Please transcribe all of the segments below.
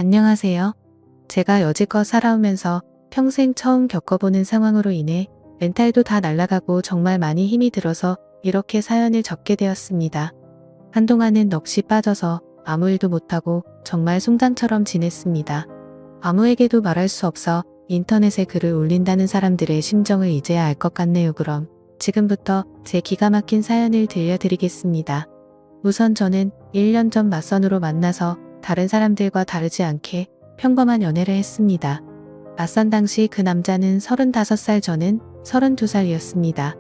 안녕하세요. 제가 여지껏 살아오면서 평생 처음 겪어보는 상황으로 인해 멘탈도 다 날아가고 정말 많이 힘이 들어서 이렇게 사연을 적게 되었습니다. 한동안은 넋이 빠져서 아무 일도 못하고 정말 송장처럼 지냈습니다. 아무에게도 말할 수 없어 인터넷에 글을 올린다는 사람들의 심정을 이제야 알 것 같네요. 그럼 지금부터 제 기가 막힌 사연을 들려드리겠습니다. 우선 저는 1년 전 맞선으로 만나서 다른 사람들과 다르지 않게 평범한 연애를 했습니다. 맞선 당시 그 남자는 35살, 저는 32살이었습니다.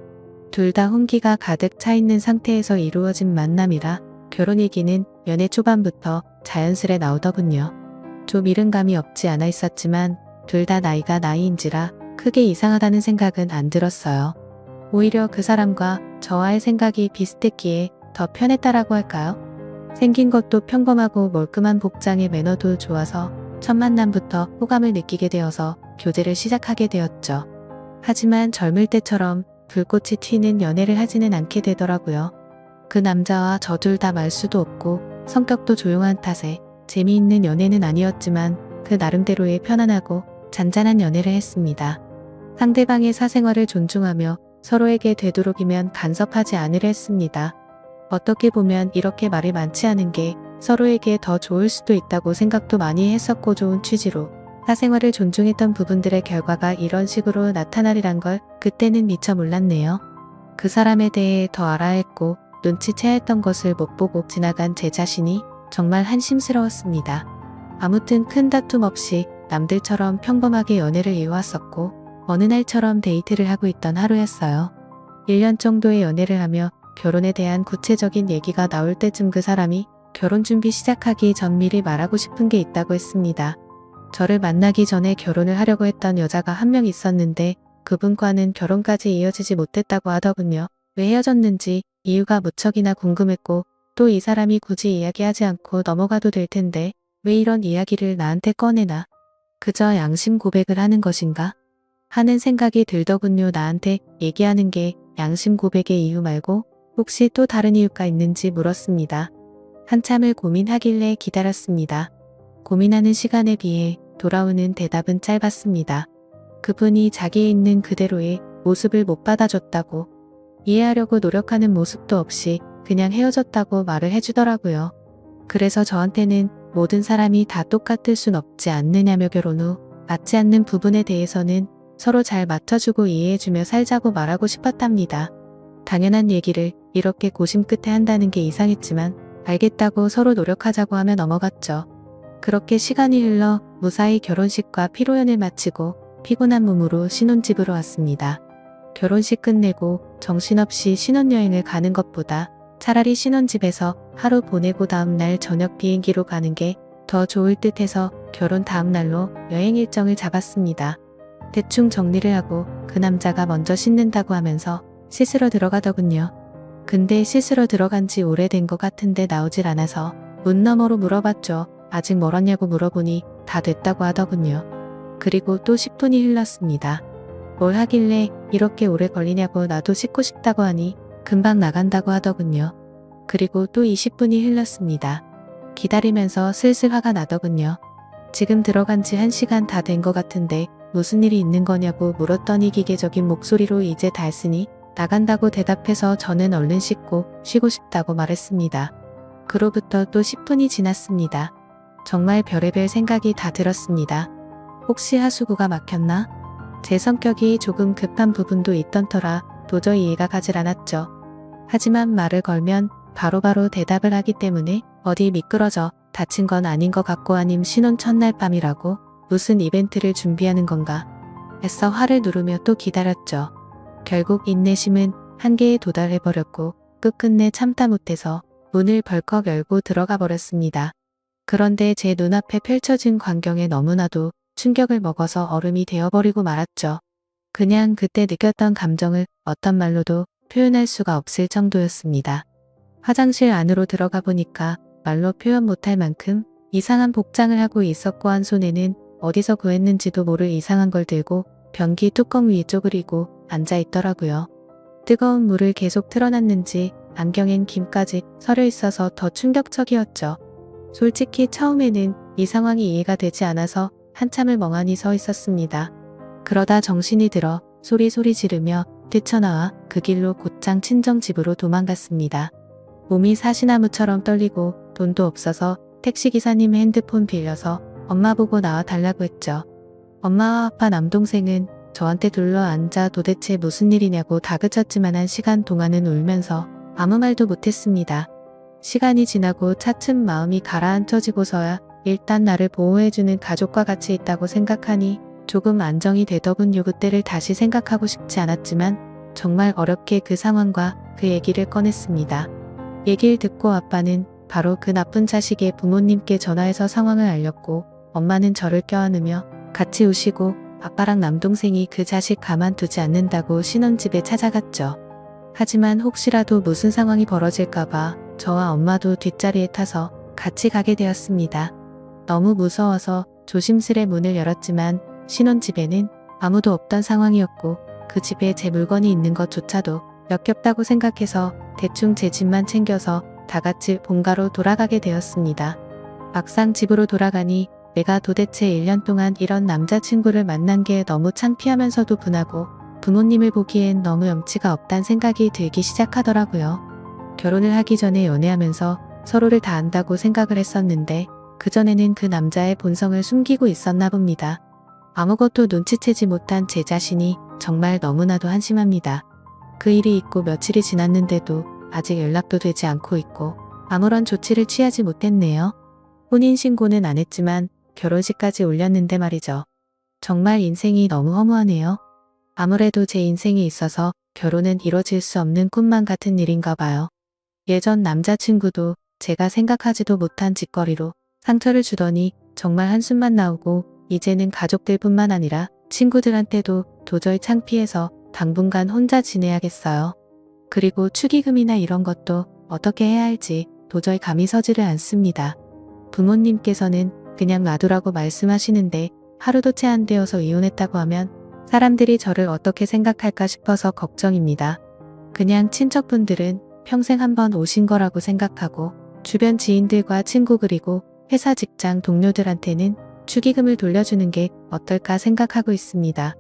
둘 다 hun기가 가득 차 있는 상태에서 이루어진 만남이라 결혼 얘기는 연애 초반부터 자연스레 나오더군요. 좀 이른감이 없지 않아 있었지만 둘 다 나이가 나이인지라 크게 이상하다는 생각은 안 들었어요. 오히려 그 사람과 저와의 생각이 비슷했기에 더 편했다라고 할까요? 생긴 것도 평범하고 멀끔한 복장의 매너도 좋아서 첫 만남부터 호감을 느끼게 되어서 교제를 시작하게 되었죠. 하지만 젊을 때처럼 불꽃이 튀는 연애를 하지는 않게 되더라고요. 그 남자와 저 둘 다 말수도 없고 성격도 조용한 탓에 재미있는 연애는 아니었지만 그 나름대로의 편안하고 잔잔한 연애를 했습니다. 상대방의 사생활을 존중하며 서로에게 되도록이면 간섭하지 않으려 했습니다. 어떻게 보면 이렇게 말이 많지 않은 게 서로에게 더 좋을 수도 있다고 생각도 많이 했었고, 좋은 취지로 사생활을 존중했던 부분들의 결과가 이런 식으로 나타나리란 걸 그때는 미처 몰랐네요. 그 사람에 대해 더 알아야 했고 눈치채야 했던 것을 못 보고 지나간 제 자신이 정말 한심스러웠습니다. 아무튼 큰 다툼 없이 남들처럼 평범하게 연애를 이어왔었고 어느 날처럼 데이트를 하고 있던 하루였어요. 1년 정도의 연애를 하며 결혼에 대한 구체적인 얘기가 나올 때쯤 그 사람이 결혼 준비 시작하기 전 미리 말하고 싶은 게 있다고 했습니다. 저를 만나기 전에 결혼을 하려고 했던 여자가 한 명 있었는데 그분과는 결혼까지 이어지지 못했다고 하더군요. 왜 헤어졌는지 이유가 무척이나 궁금했고 또 이 사람이 굳이 이야기하지 않고 넘어가도 될 텐데 왜 이런 이야기를 나한테 꺼내나? 그저 양심 고백을 하는 것인가? 하는 생각이 들더군요. 나한테 얘기하는 게 양심 고백의 이유 말고 혹시 또 다른 이유가 있는지 물었습니다. 한참을 고민하길래 기다렸습니다. 고민하는 시간에 비해 돌아오는 대답은 짧았습니다. 그분이 자기에 있는 그대로의 모습을 못 받아줬다고, 이해하려고 노력하는 모습도 없이 그냥 헤어졌다고 말을 해주더라고요. 그래서 저한테는 모든 사람이 다 똑같을 순 없지 않느냐며 결혼 후 맞지 않는 부분에 대해서는 서로 잘 맞춰주고 이해해주며 살자고 말하고 싶었답니다. 당연한 얘기를 이렇게 고심 끝에 한다는 게 이상했지만 알겠다고 서로 노력하자고 하며 넘어갔죠. 그렇게 시간이 흘러 무사히 결혼식과 피로연을 마치고 피곤한 몸으로 신혼집으로 왔습니다. 결혼식 끝내고 정신없이 신혼여행을 가는 것보다 차라리 신혼집에서 하루 보내고 다음날 저녁 비행기로 가는 게 더 좋을 듯 해서 결혼 다음날로 여행 일정을 잡았습니다. 대충 정리를 하고 그 남자가 먼저 씻는다고 하면서 씻으러 들어가더군요. 근데 씻으러 들어간 지 오래된 것 같은데 나오질 않아서 문 너머로 물어봤죠. 아직 멀었냐고 물어보니 다 됐다고 하더군요. 그리고 또 10분이 흘렀습니다. 뭘 하길래 이렇게 오래 걸리냐고 나도 씻고 싶다고 하니 금방 나간다고 하더군요. 그리고 또 20분이 흘렀습니다. 기다리면서 슬슬 화가 나더군요. 지금 들어간 지 1시간 다 된 것 같은데 무슨 일이 있는 거냐고 물었더니 기계적인 목소리로 이제 다 했으니 나간다고 대답해서 저는 얼른 씻고 쉬고 싶다고 말했습니다. 그로부터 또 10분이 지났습니다. 정말 별의별 생각이 다 들었습니다. 혹시 하수구가 막혔나? 제 성격이 조금 급한 부분도 있던 터라 도저히 이해가 가질 않았죠. 하지만 말을 걸면 바로바로 대답을 하기 때문에 어디 미끄러져 다친 건 아닌 것 같고, 아님 신혼 첫날 밤이라고 무슨 이벤트를 준비하는 건가 애써 화를 누르며 또 기다렸죠. 결국 인내심은 한계에 도달해버렸고 끝끝내 참다 못해서 문을 벌컥 열고 들어가 버렸습니다. 그런데 제 눈앞에 펼쳐진 광경에 너무나도 충격을 먹어서 얼음이 되어버리고 말았죠. 그냥 그때 느꼈던 감정을 어떤 말로도 표현할 수가 없을 정도였습니다. 화장실 안으로 들어가 보니까 말로 표현 못할 만큼 이상한 복장을 하고 있었고 한 손에는 어디서 구했는지도 모를 이상한 걸 들고 변기 뚜껑 위에 쪼그리고 앉아 있더라고요. 뜨거운 물을 계속 틀어놨는지 안경엔 김까지 서려 있어서 더 충격적이었죠. 솔직히 처음에는 이 상황이 이해가 되지 않아서 한참을 멍하니 서 있었습니다. 그러다 정신이 들어 소리 지르며 뛰쳐나와 그 길로 곧장 친정집으로 도망갔습니다. 몸이 사시나무처럼 떨리고 돈도 없어서 택시기사님 핸드폰 빌려서 엄마 보고 나와 달라고 했죠. 엄마와 아빠 남동생은 저한테 둘러앉아 도대체 무슨 일이냐고 다그쳤지만 1시간 동안은 울면서 아무 말도 못했습니다. 시간이 지나고 차츰 마음이 가라앉혀지고서야 일단 나를 보호해주는 가족과 같이 있다고 생각하니 조금 안정이 되더군요. 그때를 다시 생각하고 싶지 않았지만 정말 어렵게 그 상황과 그 얘기를 꺼냈습니다. 얘기를 듣고 아빠는 바로 그 나쁜 자식의 부모님께 전화해서 상황을 알렸고 엄마는 저를 껴안으며 같이 우시고 아빠랑 남동생이 그 자식 가만두지 않는다고 신혼집에 찾아갔죠. 하지만 혹시라도 무슨 상황이 벌어질까봐 저와 엄마도 뒷자리에 타서 같이 가게 되었습니다. 너무 무서워서 조심스레 문을 열었지만 신혼집에는 아무도 없던 상황이었고 그 집에 제 물건이 있는 것조차도 역겹다고 생각해서 대충 제 집만 챙겨서 다 같이 본가로 돌아가게 되었습니다. 막상 집으로 돌아가니 내가 도대체 1년 동안 이런 남자친구를 만난 게 너무 창피하면서도 분하고 부모님을 보기엔 너무 염치가 없단 생각이 들기 시작하더라고요. 결혼을 하기 전에 연애하면서 서로를 다 안다고 생각을 했었는데 그전에는 그 남자의 본성을 숨기고 있었나 봅니다. 아무것도 눈치채지 못한 제 자신이 정말 너무나도 한심합니다. 그 일이 있고 며칠이 지났는데도 아직 연락도 되지 않고 있고 아무런 조치를 취하지 못했네요. 혼인신고는 안 했지만 결혼식까지 올렸는데 말이죠. 정말 인생이 너무 허무하네요. 아무래도 제 인생에 있어서 결혼은 이뤄질 수 없는 꿈만 같은 일인가 봐요. 예전 남자친구도 제가 생각하지도 못한 짓거리로 상처를 주더니 정말 한숨만 나오고 이제는 가족들뿐만 아니라 친구들한테도 도저히 창피해서 당분간 혼자 지내야겠어요. 그리고 축의금이나 이런 것도 어떻게 해야 할지 도저히 감이 서지를 않습니다. 부모님께서는 그냥 놔두라고 말씀하시는데 하루도 채 안 되어서 이혼했다고 하면 사람들이 저를 어떻게 생각할까 싶어서 걱정입니다. 그냥 친척분들은 평생 한번 오신 거라고 생각하고 주변 지인들과 친구 그리고 회사 직장 동료들한테는 축의금을 돌려주는 게 어떨까 생각하고 있습니다.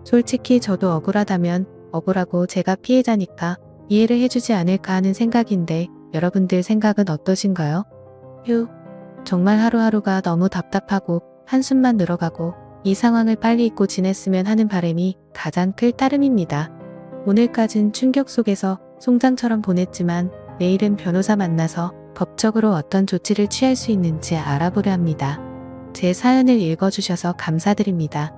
솔직히 저도 억울하다면 억울하고 제가 피해자니까 이해를 해주지 않을까 하는 생각인데 여러분들 생각은 어떠신가요? 휴, 정말 하루하루가 너무 답답하고 한숨만 늘어가고 이 상황을 빨리 잊고 지냈으면 하는 바람이 가장 클 따름입니다. 오늘까진 충격 속에서 송장처럼 보냈지만 내일은 변호사 만나서 법적으로 어떤 조치를 취할 수 있는지 알아보려 합니다. 제 사연을 읽어주셔서 감사드립니다.